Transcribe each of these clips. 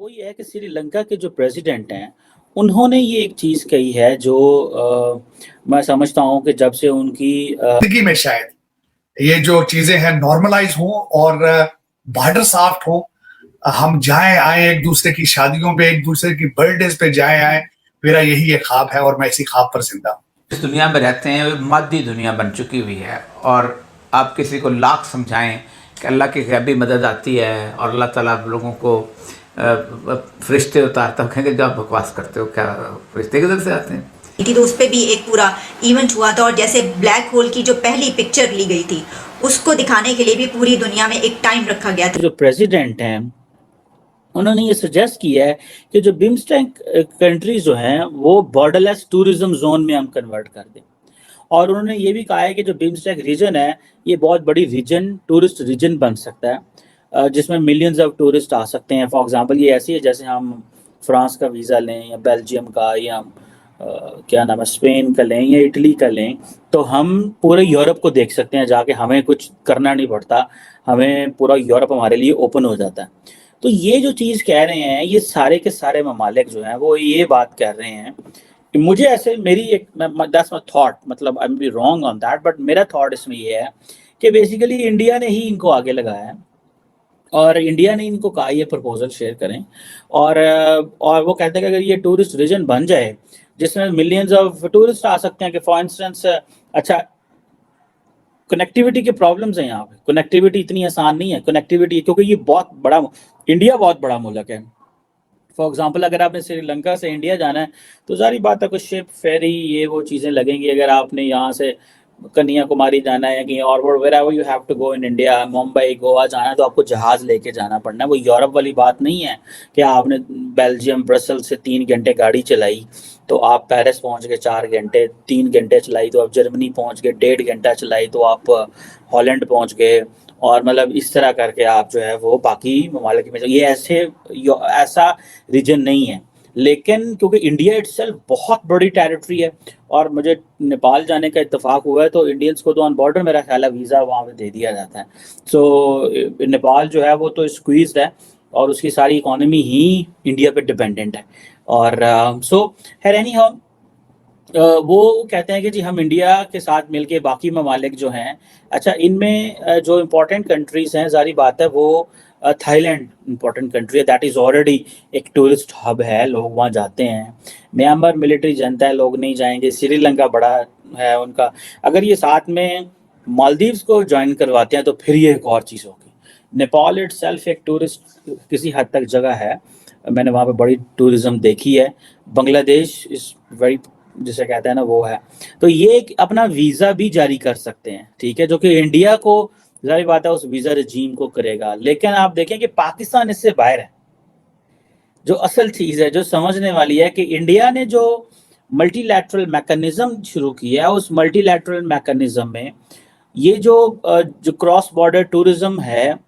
वो ये है कि श्रीलंका के जो प्रेसिडेंट हैं, उन्होंने ये एक चीज़ कही है जो मैं समझता हूँ कि जब से उनकी जिंदगी में शायद ये जो चीजें हैं नॉर्मलाइज हों और बॉर्डर सॉफ्ट हो, हम जाए आए एक दूसरे की शादियों पे, एक दूसरे की बर्थडेज पे जाए आए। मेरा यही एक ख्वाब है और मैं इसी ख्वाब पर जिंदा हूँ। इस दुनिया में रहते हैं, वो मादी दुनिया बन चुकी हुई है और आप किसी को लाख समझाएं कि अल्लाह की गैबी मदद आती है और अल्लाह ताला आप लोगों को फरिश्ते उतारता है, कहेंगे जो आप बकवास करते हो, क्या फरिश्ते किधर से आते हैं। थी तो उस पर भी एक पूरा इवेंट हुआ था और जैसे ब्लैक होल की जो पहली पिक्चर ली गई थी उसको दिखाने के लिए भी पूरी दुनिया में एक टाइम रखा गया था। जो प्रेसिडेंट हैं उन्होंने ये सजेस्ट किया है कि जो बिम्स्टेक कंट्रीज जो हैं वो बॉर्डरलेस टूरिज्म जोन में हम कन्वर्ट कर दें। और उन्होंने ये भी कहा है कि जो बिम्स्टेक रीजन है ये बहुत बड़ी रीजन, टूरिस्ट रीजन बन सकता है, जिसमें मिलियंस ऑफ टूरिस्ट आ सकते हैं। फॉर एग्जांपल ये ऐसी है जैसे हम फ्रांस का वीज़ा लें या बेल्जियम का या क्या नाम है स्पेन का लें या इटली का लें, तो हम पूरे यूरोप को देख सकते हैं जाके, हमें कुछ करना नहीं पड़ता, हमें पूरा यूरोप हमारे लिए ओपन हो जाता है। तो ये जो चीज़ कह रहे हैं ये सारे के सारे ममालिक जो हैं वो ये बात कह रहे हैं कि मुझे ऐसे मेरी एक दैट्स माय थॉट, मतलब I am be wrong on that, but मेरा थॉट इसमें ये है कि बेसिकली इंडिया ने ही इनको आगे लगाया है और इंडिया ने इनको कहा ये प्रपोजल शेयर करें। और वो कहते हैं कि अगर ये टूरिस्ट रीजन बन जाए जिसमें मिलियंस ऑफ टूरिस्ट आ सकते हैं, कि फॉर इंस्टेंस अच्छा कनेक्टिविटी के प्रॉब्लम्स हैं यहाँ पे, कनेक्टिविटी इतनी आसान नहीं है कनेक्टिविटी, क्योंकि ये बहुत बड़ा, इंडिया बहुत बड़ा मुल्क है। फॉर एग्जांपल अगर आपने श्रीलंका से इंडिया जाना है तो सारी बात है, कुछ शिप फेरी ये वो चीज़ें लगेंगी। अगर आपने यहाँ से कन्याकुमारी जाना है कहीं और where you have to go in India, Mumbai Goa जाना है तो आपको जहाज़ लेके जाना पड़ना है। वो यूरोप वाली बात नहीं है कि आपने बेल्जियम ब्रसल से 3 घंटे गाड़ी चलाई तो आप पेरिस पहुंच गए 4 घंटे, 3 घंटे चलाई तो आप जर्मनी पहुंच गए, 1.5 घंटा चलाई तो आप हॉलैंड पहुंच गए। और मतलब इस तरह करके आप जो है वो बाकी ममालिक में, ये ऐसा रीजन नहीं है। लेकिन क्योंकि इंडिया इटसेल्फ बहुत बड़ी टेरिटरी है और मुझे नेपाल जाने का इत्तेफाक हुआ है तो इंडियंस को तो ऑन बॉर्डर मेरा ख्याल है वीज़ा वहाँ पे दे दिया जाता है। सो नेपाल जो है वो तो स्क्वीज्ड है और उसकी सारी इकोनॉमी ही इंडिया पे डिपेंडेंट है। और सो है एनी हाउ वो कहते हैं कि जी हम इंडिया के साथ मिलके बाकी ममालिक जो हैं, अच्छा इनमें जो इम्पोर्टेंट कंट्रीज़ हैं, ज़ाहिर बात है वो थाईलैंड इम्पोर्टेंट कंट्री है, दैट इज़ ऑलरेडी एक टूरिस्ट हब है, लोग वहाँ जाते हैं। म्यांमार मिलिट्री जनता है, लोग नहीं जाएंगे। श्रीलंका बड़ा है उनका। अगर ये साथ में मालदीव्स को ज्वाइन करवाते हैं तो फिर ये एक और चीज़ होगी। नेपाल इटसेल्फ एक टूरिस्ट किसी हद तक जगह है, मैंने वहाँ पे बड़ी टूरिज्म देखी है। बांग्लादेश इज़ वेरी, जिसे कहते हैं ना वो है, तो ये एक अपना वीज़ा भी जारी कर सकते हैं, ठीक है, जो कि इंडिया को जाहिर बात है उस वीज़ा रजीम को करेगा। लेकिन आप देखें कि पाकिस्तान इससे बाहर है। जो असल चीज़ है जो समझने वाली है कि इंडिया ने जो मल्टीलैटरल मैकेनिज्म शुरू किया है, उस मल्टीलैटरल मैकेनिज्म में ये जो क्रॉस बॉर्डर टूरिज्म है,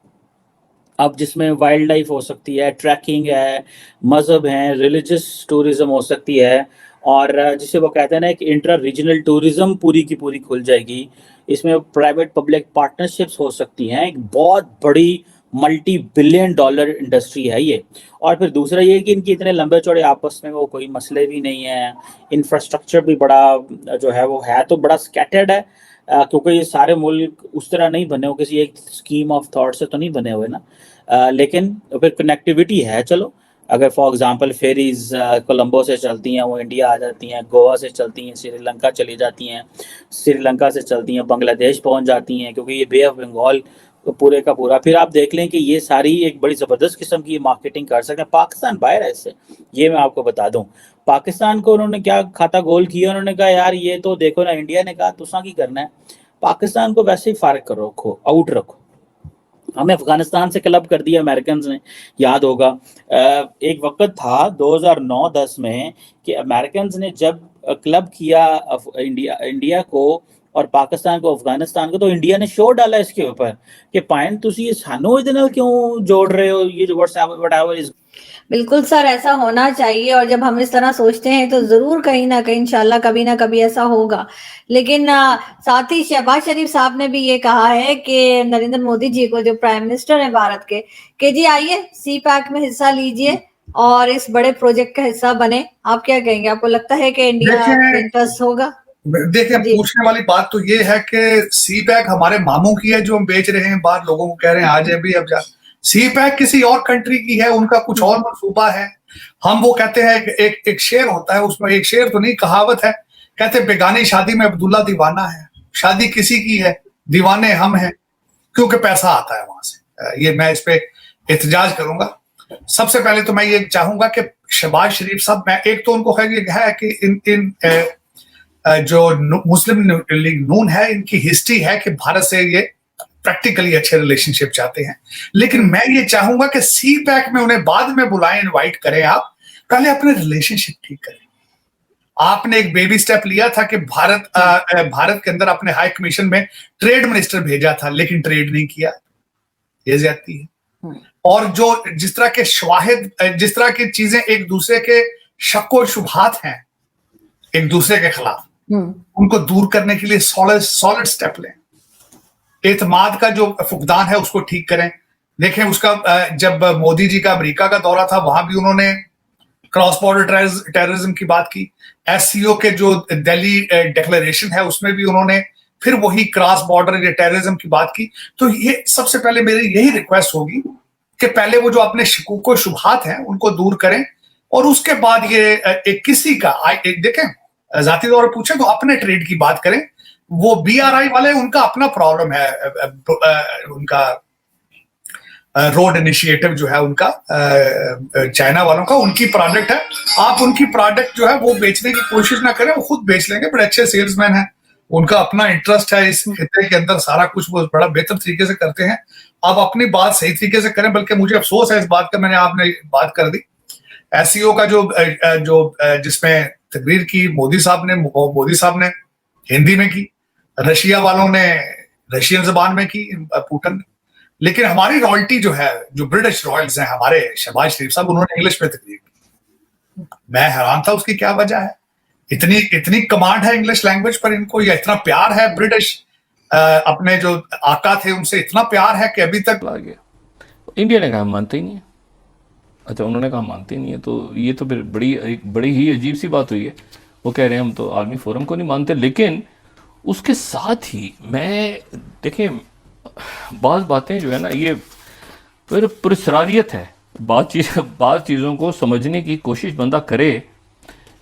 अब जिसमें वाइल्ड लाइफ हो सकती है, ट्रैकिंग है, मज़हब है, रिलीजियस टूरिज्म हो सकती है, और जिसे वो कहते हैं ना कि इंट्रा रीजनल टूरिज्म पूरी की पूरी खुल जाएगी। इसमें प्राइवेट पब्लिक पार्टनरशिप्स हो सकती हैं। एक बहुत बड़ी मल्टी बिलियन डॉलर इंडस्ट्री है ये। और फिर दूसरा ये कि इनके इतने लंबे चौड़े आपस में वो कोई मसले भी नहीं है, इंफ्रास्ट्रक्चर भी बड़ा जो है वो है तो बड़ा स्कैटर्ड है, क्योंकि ये सारे मुल्क उस तरह नहीं बने हो, किसी एक स्कीम ऑफ थॉट से तो नहीं बने हुए ना। लेकिन फिर कनेक्टिविटी है। चलो अगर फॉर एग्जांपल फेरीज कोलंबो से चलती हैं वो इंडिया आ जाती हैं, गोवा से चलती हैं श्रीलंका चली जाती हैं, श्रीलंका से चलती हैं बांग्लादेश पहुंच जाती हैं, क्योंकि ये बे ऑफ बंगाल पूरे का पूरा, फिर आप देख लें कि ये सारी एक बड़ी ज़बरदस्त किस्म की मार्केटिंग कर सकते हैं। पाकिस्तान बाहर है इससे, ये मैं आपको बता दूं। पाकिस्तान को उन्होंने क्या खाता गोल किया, उन्होंने कहा यार ये तो देखो ना, इंडिया ने कहा तुसा की करना है, पाकिस्तान को वैसे ही फारग करो, रखो, आउट रखो। हमें अफगानिस्तान से क्लब कर दिया अमेरिकन ने, याद होगा एक वक्त था 2009-10 में कि अमेरिकन ने जब क्लब किया इंडिया को और पाकिस्तान को, अफगानिस्तान को, तो इंडिया ने शो डाला इसके ऊपर कि पाइन तुसी ये सानू इहदे नाल क्यों जोड़ रहे हो, ये जो व्हाटएवर इज। बिल्कुल सर, ऐसा होना चाहिए और जब हम इस तरह सोचते हैं तो जरूर कहीं ना कहीं इंशाल्लाह कभी ना कभी ऐसा होगा। लेकिन साथ ही शहबाज शरीफ साहब ने भी ये कहा है कि नरेंद्र मोदी जी को, जो प्राइम मिनिस्टर हैं भारत के, कि जी आइए सी पैक में हिस्सा लीजिए और इस बड़े प्रोजेक्ट का हिस्सा बने? आप क्या कहेंगे? आपको लगता है कि इंडिया देखिए- इंटरेस्ट होगा? देखिए, जी। पूछने वाली बात तो ये है कि सी पैक हमारे मामू की है जो हम बेच रहे हैं, बाहर लोगों को कह रहे हैं आज अभी अब जा। सी पैक किसी और कंट्री की है, उनका कुछ और मनसूबा है। हम वो कहते हैं एक शेर होता है, उसमें एक शेर तो नहीं कहावत है, कहते बेगानी शादी में अब्दुल्ला दीवाना है। शादी किसी की है, दीवाने हम हैं, क्योंकि पैसा आता है वहां से। ये मैं इस पे एहतजाज करूंगा। सबसे पहले तो मैं ये चाहूंगा कि शहबाज शरीफ साहब, मैं एक तो उनको है कि इन जो मुस्लिम लीग नून है, इनकी हिस्ट्री है कि भारत से ये प्रैक्टिकली अच्छे रिलेशनशिप चाहते हैं। लेकिन मैं ये चाहूंगा कि सी पैक में उन्हें बाद में बुलाएं, इनवाइट करें। आप पहले अपने रिलेशनशिप ठीक करें। आपने एक बेबी स्टेप लिया था कि भारत के अंदर अपने हाई कमीशन में ट्रेड मिनिस्टर भेजा था, लेकिन ट्रेड नहीं किया। ये ज्यादती है। और जो जिस तरह के शवाहिद, जिस तरह की चीजें एक दूसरे के शक व शुबहात हैं एक दूसरे के खिलाफ, उनको दूर करने के लिए सॉलिड स्टेप लें। एतमाद का जो फुकदान है उसको ठीक करें। देखें, उसका जब मोदी जी का अमेरिका का दौरा था, वहां भी उन्होंने क्रॉस बॉर्डर टेररिज्म की बात की। एससीओ के जो दिल्ली डिक्लेरेशन है उसमें भी उन्होंने फिर वही क्रॉस बॉर्डर टेररिज्म की बात की। तो ये सबसे पहले मेरी यही रिक्वेस्ट होगी कि पहले वो जो अपने शकूक व शुबहात हैं उनको दूर करें, और उसके बाद ये किसी का देखें, जाती तौर पर पूछे तो अपने ट्रेड की बात करें। वो BRI वाले, उनका अपना प्रॉब्लम है, उनका रोड इनिशिएटिव जो है उनका, चाइना वालों का, उनकी प्रोडक्ट है। आप उनकी प्रोडक्ट जो है वो बेचने की कोशिश ना करें, वो खुद बेच लेंगे, बड़े अच्छे सेल्समैन हैं, उनका अपना इंटरेस्ट है इस खिते के अंदर, सारा कुछ वो बड़ा बेहतर तरीके से करते हैं। आप अपनी बात सही तरीके से करें। बल्कि मुझे अफसोस है इस बात का, मैंने आपने बात कर दी SCO का जो जिसमें तकरीर की मोदी साहब ने हिंदी में की, रशिया वालों ने रशियन जबान में की, पुतिन ने। लेकिन हमारी रॉयल्टी जो है, जो ब्रिटिश रॉयल्स हैं हमारे, शहबाज शरीफ साहब, उन्होंने इंग्लिश में तकरीर की। मैं हैरान था उसकी क्या वजह है। इतनी कमांड है इंग्लिश लैंग्वेज पर इनको, या इतना प्यार है ब्रिटिश अपने जो आका थे उनसे इतना प्यार है कि अभी तक आ गया। इंडिया ने कहा मानते ही नहीं है। अच्छा, उन्होंने कहा मानते ही नहीं है, तो ये तो फिर बड़ी ही अजीब सी बात हुई है। वो कह रहे हैं हम तो आर्मी फोरम को नहीं मानते। लेकिन उसके साथ ही मैं देखें, बाज़ बातें जो है ना, ये फिर पुरस्कारियत है। बाज़ चीज़ों को समझने की कोशिश बंदा करे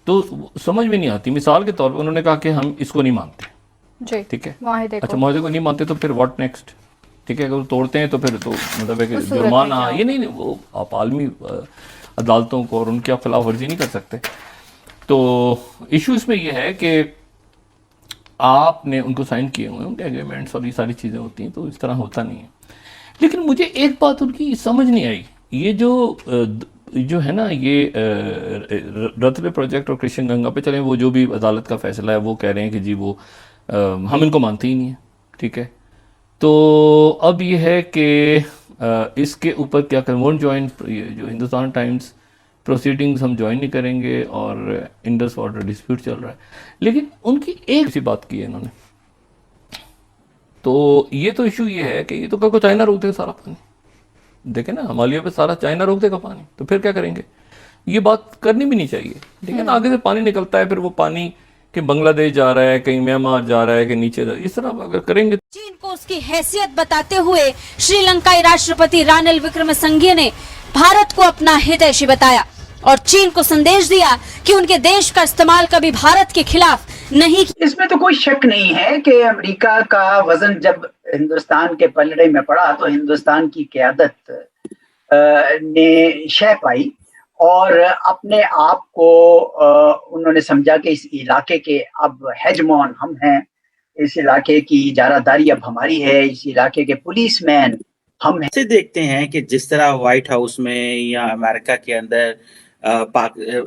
तो समझ में नहीं आती। मिसाल के तौर पर उन्होंने कहा कि हम इसको नहीं मानते, जी, ठीक है। माहिदे को। अच्छा, माहिदे को नहीं मानते तो फिर व्हाट नेक्स्ट, ठीक है। अगर तोड़ते हैं तो फिर तो मतलब है कि उस सूरत में जुर्माना, क्या ये नहीं, वो आप आलमी अदालतों को और उनके खिलाफ वर्जी नहीं कर सकते। तो इशू इसमें यह है कि आपने उनको साइन किए हुए हैं, उनके एग्रीमेंट्स और ये सारी चीज़ें होती हैं, तो इस तरह होता नहीं है। लेकिन मुझे एक बात उनकी समझ नहीं आई, ये जो है ना, ये रतले प्रोजेक्ट और कृष्ण गंगा पे चलें, वो जो भी अदालत का फैसला है वो कह रहे हैं कि जी वो हम इनको मानते ही नहीं है, ठीक है। तो अब ये है कि इसके ऊपर क्या करें, वोंट ज्वाइन जो हिंदुस्तान टाइम्स प्रोसीडिंग्स हम ज्वाइन नहीं करेंगे, और इंडस वाटर डिस्प्यूट चल रहा है। लेकिन उनकी एक सी बात की है इन्होंने, तो ये तो इशू ये है कि ये तो कल को चाइना रोक देगा सारा पानी। देखें ना, हिमालय पे सारा चाइना रोक देगा पानी, तो फिर क्या करेंगे? ये बात करनी भी नहीं चाहिए। लेकिन आगे से पानी निकलता है, फिर वो पानी कि बांग्लादेश जा रहा है, कहीं म्यांमार जा रहा है, कि नीचे इस तरह अगर करेंगे। चीन को उसकी हैसियत बताते हुए श्रीलंकाई राष्ट्रपति रानिल विक्रमसिंघे ने भारत को अपना हितैषी बताया और चीन को संदेश दिया कि उनके देश का इस्तेमाल कभी भारत के खिलाफ नहीं। इसमें तो कोई शक नहीं है कि अमेरिका का वजन जब हिंदुस्तान के पलड़े में पड़ा तो हिंदुस्तान की क़यादत ने शह पाई और अपने आप को उन्होंने समझा कि इस इलाके के अब हेजमॉन हम हैं, इस इलाके की इजारादारी अब हमारी है, इस इलाके के पुलिसमैन हम हैं। से देखते हैं कि जिस तरह व्हाइट हाउस में या अमेरिका के अंदर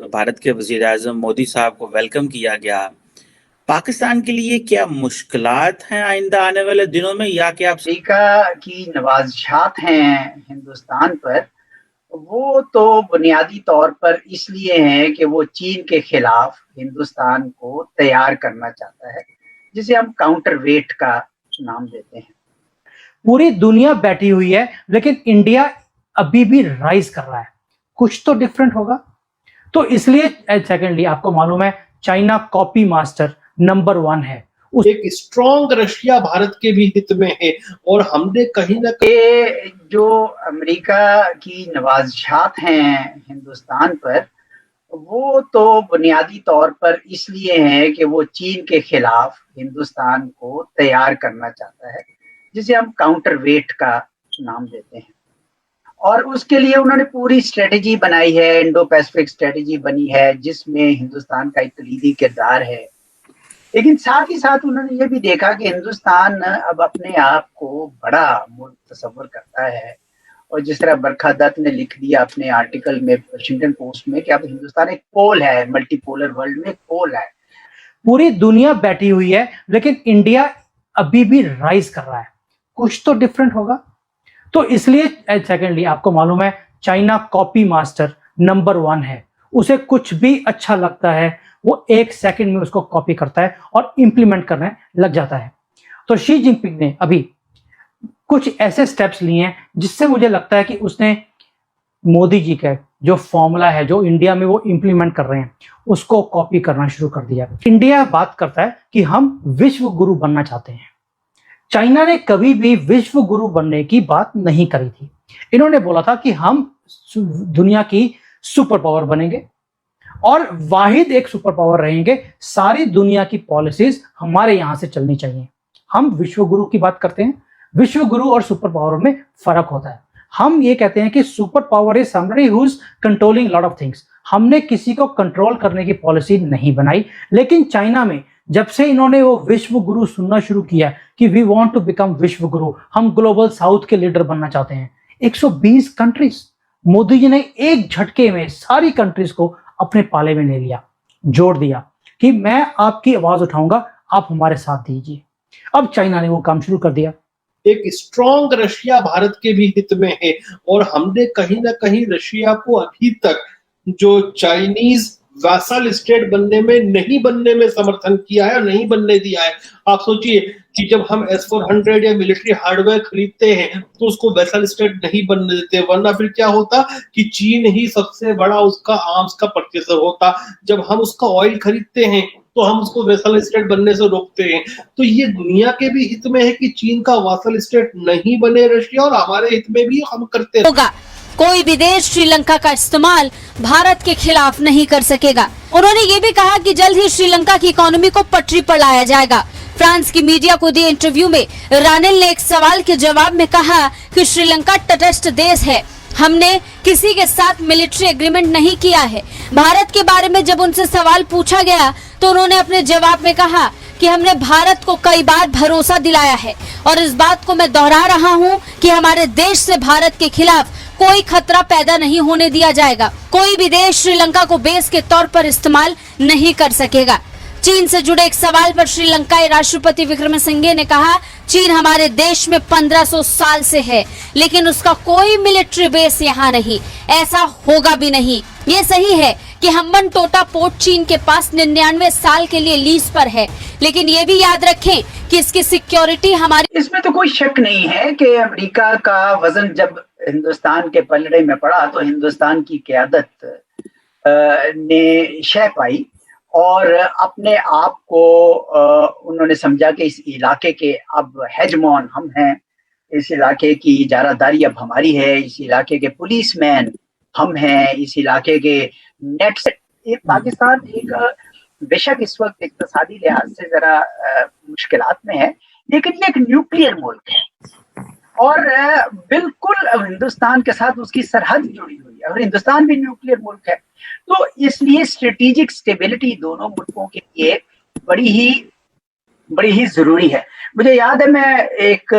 भारत के वज़ीर आज़म मोदी साहब को वेलकम किया गया, पाकिस्तान के लिए क्या मुश्किलात हैं आइंदा आने वाले दिनों में, या क्या अमेरिका की नवाज़शात हैं हिंदुस्तान पर, वो तो बुनियादी तौर पर इसलिए हैं कि वो चीन के खिलाफ हिंदुस्तान को तैयार करना चाहता है, जिसे हम काउंटर वेट का नाम देते हैं। पूरी दुनिया बैठी हुई है, लेकिन इंडिया अभी भी राइज कर रहा है। कुछ तो डिफरेंट होगा। तो इसलिए सेकेंडली आपको मालूम है चाइना कॉपी मास्टर नंबर 1 है। एक स्ट्रॉन्ग रशिया भारत के भी हित में है और हमने कहीं ना कहीं ये जो अमेरिका की नवाज़शात हैं हिंदुस्तान पर, वो तो बुनियादी तौर पर इसलिए हैं कि वो चीन के खिलाफ हिंदुस्तान को तैयार करना चाहता है, जिसे हम काउंटर वेट का नाम देते हैं। और उसके लिए उन्होंने पूरी स्ट्रेटेजी बनाई है, इंडो पैसिफिक स्ट्रेटेजी बनी है, जिसमें हिंदुस्तान का एक कलीदी किरदार है। लेकिन साथ ही साथ उन्होंने ये भी देखा कि हिंदुस्तान अब अपने आप को बड़ा मुल्क तस्वर करता है, और जिस तरह बरखा दत्त ने लिख दिया अपने आर्टिकल में वाशिंगटन पोस्ट में कि अब हिंदुस्तान एक पोल है, मल्टीपोलर वर्ल्ड में एक पोल है। पूरी दुनिया बैठी हुई है लेकिन इंडिया अभी भी राइज कर रहा है, कुछ तो डिफरेंट होगा। तो इसलिए सेकेंडली आपको मालूम है चाइना कॉपी मास्टर नंबर 1 है। उसे कुछ भी अच्छा लगता है वो 1 सेकंड में उसको कॉपी करता है और इंप्लीमेंट करने लग जाता है। तो शी जिनपिंग ने अभी कुछ ऐसे स्टेप्स लिए हैं जिससे मुझे लगता है कि उसने मोदी जी का जो फॉर्मूला है जो इंडिया में वो इंप्लीमेंट कर रहे हैं उसको कॉपी करना शुरू कर दिया। इंडिया बात करता है कि हम विश्व गुरु बनना चाहते हैं। चाइना ने कभी भी विश्व गुरु बनने की बात नहीं करी थी। इन्होंने बोला था कि हम दुनिया की सुपर पावर बनेंगे और वाहिद एक सुपर पावर रहेंगे, सारी दुनिया की पॉलिसीज हमारे यहां से चलनी चाहिए। हम विश्व गुरु की बात करते हैं, विश्व गुरु और सुपर पावर में फर्क होता है। हम ये कहते हैं कि super power is somebody who is controlling lot of things. हमने किसी को कंट्रोल करने की पॉलिसी नहीं बनाई, लेकिन चाइना में जब से इन्होंने वो विश्व गुरु सुनना शुरू किया कि वी वांट टू बिकम विश्व गुरु, हम ग्लोबल साउथ के लीडर बनना चाहते हैं। 120 कंट्रीज मोदी जी ने एक झटके में सारी कंट्रीज को अपने पाले में ले लिया, जोड़ दिया कि मैं आपकी आवाज उठाऊंगा, आप हमारे साथ दीजिए। अब चाइना ने वो काम शुरू कर दिया। एक स्ट्रॉन्ग रशिया भारत के भी हित में है और हमने कहीं ना कहीं रशिया को अभी तक जो चाइनीज वैसल स्टेट बनने में नहीं बनने में समर्थन किया है और नहीं बनने दिया है। आप सोचिए कि जब हम S-400 या मिलिट्री हार्डवेयर खरीदते हैं तो उसको वैसल स्टेट नहीं बनने देते, वरना फिर क्या होता कि चीन ही सबसे बड़ा उसका आर्म्स का परचेसर होता। जब हम उसका ऑयल खरीदते हैं तो हम उसको वैसल स्टेट बनने से रोकते हैं। तो ये दुनिया के भी हित में है कि चीन का वैसल स्टेट नहीं बने रशिया, और हमारे हित में भी हम करते होगा। कोई भी देश श्रीलंका का इस्तेमाल भारत के खिलाफ नहीं कर सकेगा। उन्होंने ये भी कहा कि जल्द ही श्रीलंका की इकोनॉमी को पटरी पर लाया जाएगा। फ्रांस की मीडिया को दिए इंटरव्यू में रानिल ने एक सवाल के जवाब में कहा कि श्रीलंका तटस्थ देश है, हमने किसी के साथ मिलिट्री एग्रीमेंट नहीं किया है। भारत के बारे में जब उनसे सवाल पूछा गया तो उन्होंने अपने जवाब में कहा कि हमने भारत को कई बार भरोसा दिलाया है और इस बात को मैं दोहरा रहा हूं कि हमारे देश से भारत के खिलाफ कोई खतरा पैदा नहीं होने दिया जाएगा। कोई भी देश श्रीलंका को बेस के तौर पर इस्तेमाल नहीं कर सकेगा। चीन से जुड़े एक सवाल पर श्रीलंकाई राष्ट्रपति विक्रमसिंघे ने कहा, चीन हमारे देश में 1500 साल से है, लेकिन उसका कोई मिलिट्री बेस यहाँ नहीं, ऐसा होगा भी नहीं। ये सही है कि हम्बन टोटा पोर्ट चीन के पास 99 साल के लिए लीज पर है, लेकिन ये भी याद रखें कि इसकी सिक्योरिटी हमारी। इसमें तो कोई शक नहीं है कि अमेरिका का वजन जब हिंदुस्तान के पलड़े में पड़ा तो हिंदुस्तान की क़यादत ने शह पाई और अपने आप को उन्होंने समझा कि इस इलाके के अब हेजमॉन हम हैं, इस इलाके की इजारादारी अब हमारी है, इस इलाके के पुलिसमैन हम हैं, इस इलाके के नेट्स। पाकिस्तान एक बेशक इस वक्त इक्तिसादी लिहाज से जरा मुश्किलात में है, लेकिन ये एक न्यूक्लियर मुल्क है और बिल्कुल हिंदुस्तान के साथ उसकी सरहद जुड़ी हुई है और हिंदुस्तान भी न्यूक्लियर मुल्क है। तो इसलिए स्ट्रेटेजिक स्टेबिलिटी दोनों मुल्कों के लिए बड़ी ही जरूरी है। मुझे याद है मैं एक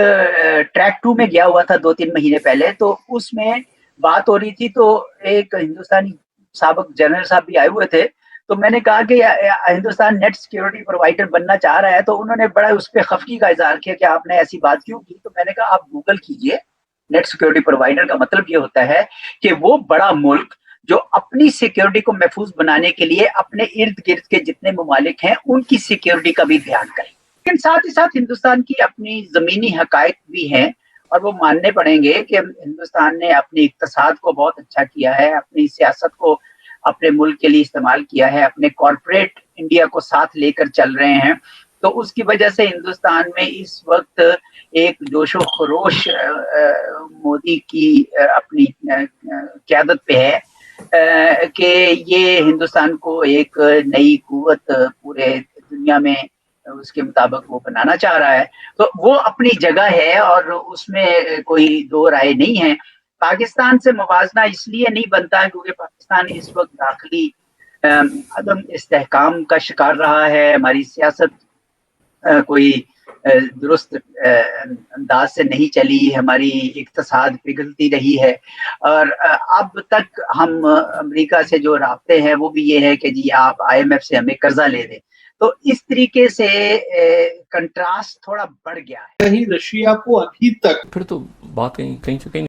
ट्रैक 2 में गया हुआ था 2-3 महीने पहले, तो उसमें बात हो रही थी, तो एक हिंदुस्तानी साबिक जनरल साहब भी आए हुए थे। तो मैंने कहा कि हिंदुस्तान नेट सिक्योरिटी प्रोवाइडर बनना चाह रहा है, तो उन्होंने बड़ा उस पर खफगी का इजहार किया कि आपने ऐसी बात क्यों की। तो मैंने कहा आप गूगल कीजिए, नेट सिक्योरिटी प्रोवाइडर का मतलब ये होता है कि वो बड़ा मुल्क जो अपनी सिक्योरिटी को महफूज बनाने के लिए अपने इर्द गिर्द के जितने ममालिक हैं उनकी सिक्योरिटी का भी ध्यान करें। लेकिन साथ ही साथ हिंदुस्तान की अपनी जमीनी हकायक भी हैं और वो मानने पड़ेंगे कि हिंदुस्तान ने अपनी इक्तसाद को बहुत अच्छा किया है, अपनी सियासत को अपने मुल्क के लिए इस्तेमाल किया है, अपने कॉरपोरेट इंडिया को साथ लेकर चल रहे हैं। तो उसकी वजह से हिंदुस्तान में इस वक्त एक जोशो खरोश मोदी की अपनी क़यादत पे है कि ये हिंदुस्तान को एक नई कुव्वत पूरे दुनिया में उसके मुताबिक वो बनाना चाह रहा है। तो वो अपनी जगह है और उसमें कोई दो राय नहीं है। पाकिस्तान से मुवाजना इसलिए नहीं बनता क्योंकि पाकिस्तान इस वक्त दाखिली अदम इस्तेहकाम का शिकार रहा है। हमारी सियासत कोई दुरुस्त अंदाज से नहीं चली, हमारी इक्तसाद पिघलती रही है और अब तक हम अमेरिका से जो राब्ते हैं वो भी ये है कि जी आप IMF से हमें कर्जा ले दें। तो इस तरीके से कंट्रास्ट थोड़ा बढ़ गया है। कहीं रशिया को अभी तक फिर तो बात कहीं कहीं से कहीं